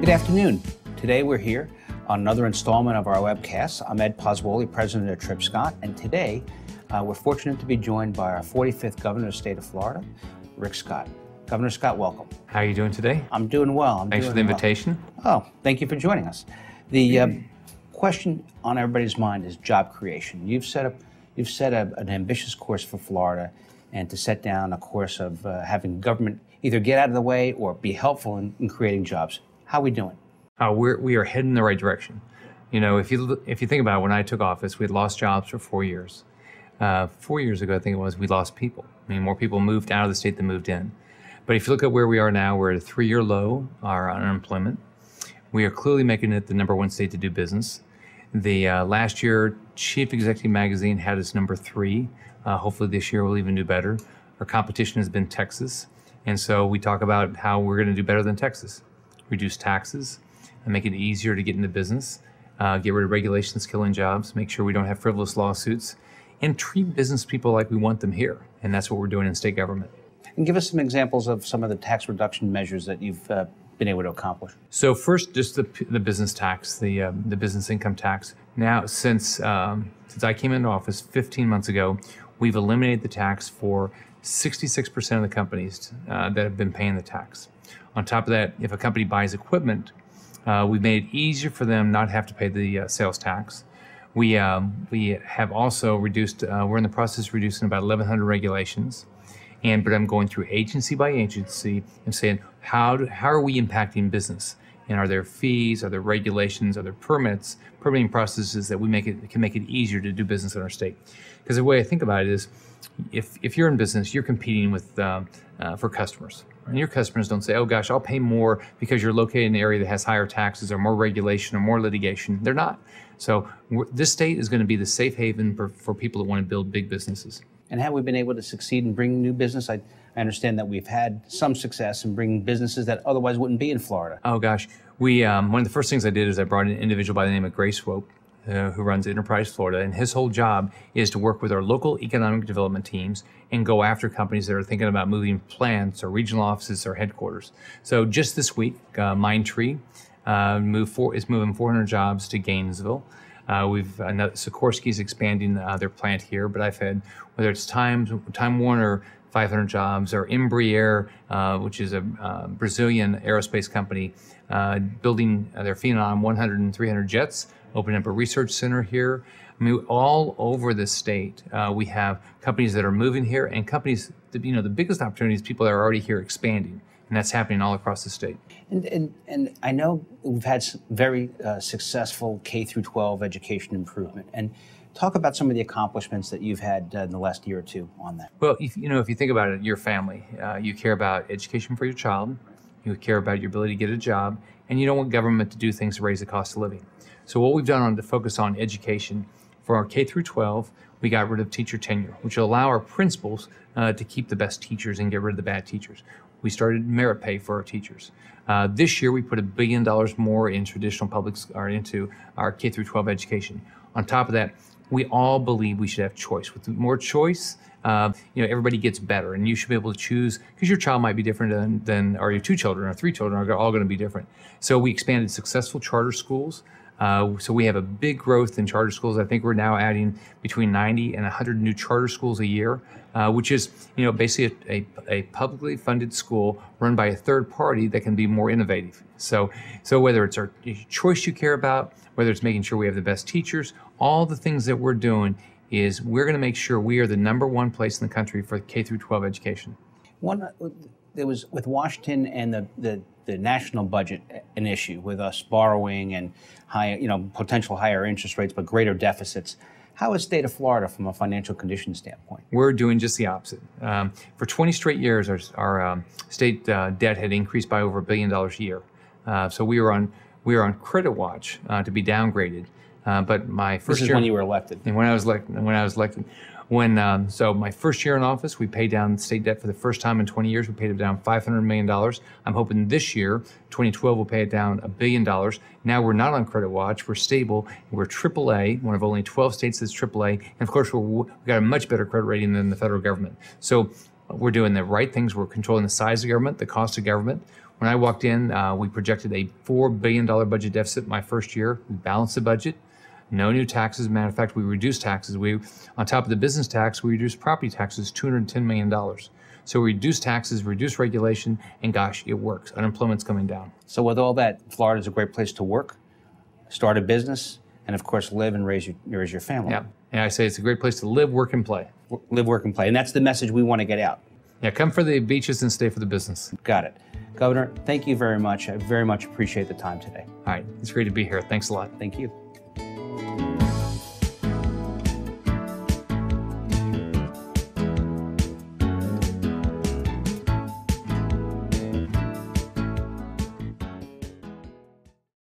Good afternoon. Today we're here on another installment of our webcast. I'm Ed Pozzuoli, president of Tripp Scott, and today we're fortunate to be joined by our 45th governor of the state of Florida, Rick Scott. Governor Scott, welcome. How are you doing today? I'm doing well. Thanks for the invitation. Oh, thank you for joining us. The question on everybody's mind is job creation. You've set an ambitious course for Florida, and to set down a course of having government either get out of the way or be helpful in creating jobs. How are we doing? We are heading in the right direction. You know, if you think about it, when I took office, we had lost jobs for 4 years. 4 years ago, I think it was, we lost people. I mean, more people moved out of the state than moved in. But if you look at where we are now, we're at a 3-year low, our unemployment. We are clearly making it the #1 state to do business. The last year, Chief Executive Magazine had us #3. Hopefully this year we'll even do better. Our competition has been Texas. And so we talk about how we're going to do better than Texas. Reduce taxes and make it easier to get into business, get rid of regulations killing jobs, make sure we don't have frivolous lawsuits, and treat business people like we want them here. And that's what we're doing in state government. And give us some examples of some of the tax reduction measures that you've been able to accomplish. So first, just the business tax, the business income tax. Now, since I came into office 15 months ago, we've eliminated the tax for 66% of the companies that have been paying the tax. On top of that, if a company buys equipment, we've made it easier for them not have to pay the sales tax. We have also reduced, we're in the process of reducing about 1,100 regulations. But I'm going through agency by agency and saying, how are we impacting business? And are there fees, are there regulations, are there permitting processes that can make it easier to do business in our state? Because the way I think about it is, if you're in business, you're competing with for customers. And your customers don't say, oh gosh, I'll pay more because you're located in an area that has higher taxes or more regulation or more litigation. They're not. So this state is going to be the safe haven for people that want to build big businesses. And have we been able to succeed in bringing new business? I understand that we've had some success in bringing businesses that otherwise wouldn't be in Florida. Oh gosh, one of the first things I did is I brought in an individual by the name of Grace Swope, who runs Enterprise Florida, and his whole job is to work with our local economic development teams and go after companies that are thinking about moving plants or regional offices or headquarters. So just this week, Mindtree is moving 400 jobs to Gainesville. Sikorsky's expanding their plant here, but I've had, whether it's Time Warner, 500 jobs, or Embraer, which is a Brazilian aerospace company, building their Phenom 100 and 300 jets, opening up a research center here. I mean, all over the state, we have companies that are moving here, and companies, the biggest opportunity is people that are already here expanding. And that's happening all across the state. And I know we've had some very successful K-12 education improvement. And talk about some of the accomplishments that you've had in the last year or two on that. Well, if you think about it, your family, you care about education for your child, you care about your ability to get a job, and you don't want government to do things to raise the cost of living. So what we've done to focus on education, for our K-12, we got rid of teacher tenure, which will allow our principals to keep the best teachers and get rid of the bad teachers. We started merit pay for our teachers. This year, we put $1 billion more in into our K-12 education. On top of that, we all believe we should have choice. With more choice, everybody gets better, and you should be able to choose, because your child might be different or your 2 children or 3 children are all going to be different. So we expanded successful charter schools. So we have a big growth in charter schools. I think we're now adding between 90 and 100 new charter schools a year, which is, basically a publicly funded school run by a third party that can be more innovative. So whether it's our choice you care about, whether it's making sure we have the best teachers, all the things that we're doing is we're going to make sure we are the #1 place in the country for K-12 education. There was, with Washington and the national budget, an issue with us borrowing and potential higher interest rates, but greater deficits. How is the state of Florida from a financial condition standpoint? We're doing just the opposite. For 20 straight years, our state debt had increased by over $1 billion a year. So we were on credit watch to be downgraded. But my first year, this is when you were elected. And when I was elected. So my first year in office, we paid down state debt for the first time in 20 years. We paid it down $500 million. I'm hoping this year, 2012, we'll pay it down $1 billion. Now we're not on credit watch. We're stable. We're AAA, one of only 12 states that's AAA. And of course, we've got a much better credit rating than the federal government. So we're doing the right things. We're controlling the size of government, the cost of government. When I walked in, we projected a $4 billion budget deficit my first year. We balanced the budget. No new taxes. Matter of fact, we reduced taxes. On top of the business tax, we reduced property taxes $210 million. So we reduced taxes, reduced regulation, and gosh, it works. Unemployment's coming down. So with all that, Florida's a great place to work, start a business, and of course live and raise your family. Yeah, and I say it's a great place to live, work, and play. Live, work, and play. And that's the message we want to get out. Yeah, come for the beaches and stay for the business. Got it. Governor, thank you very much. I very much appreciate the time today. All right, it's great to be here. Thanks a lot. Thank you.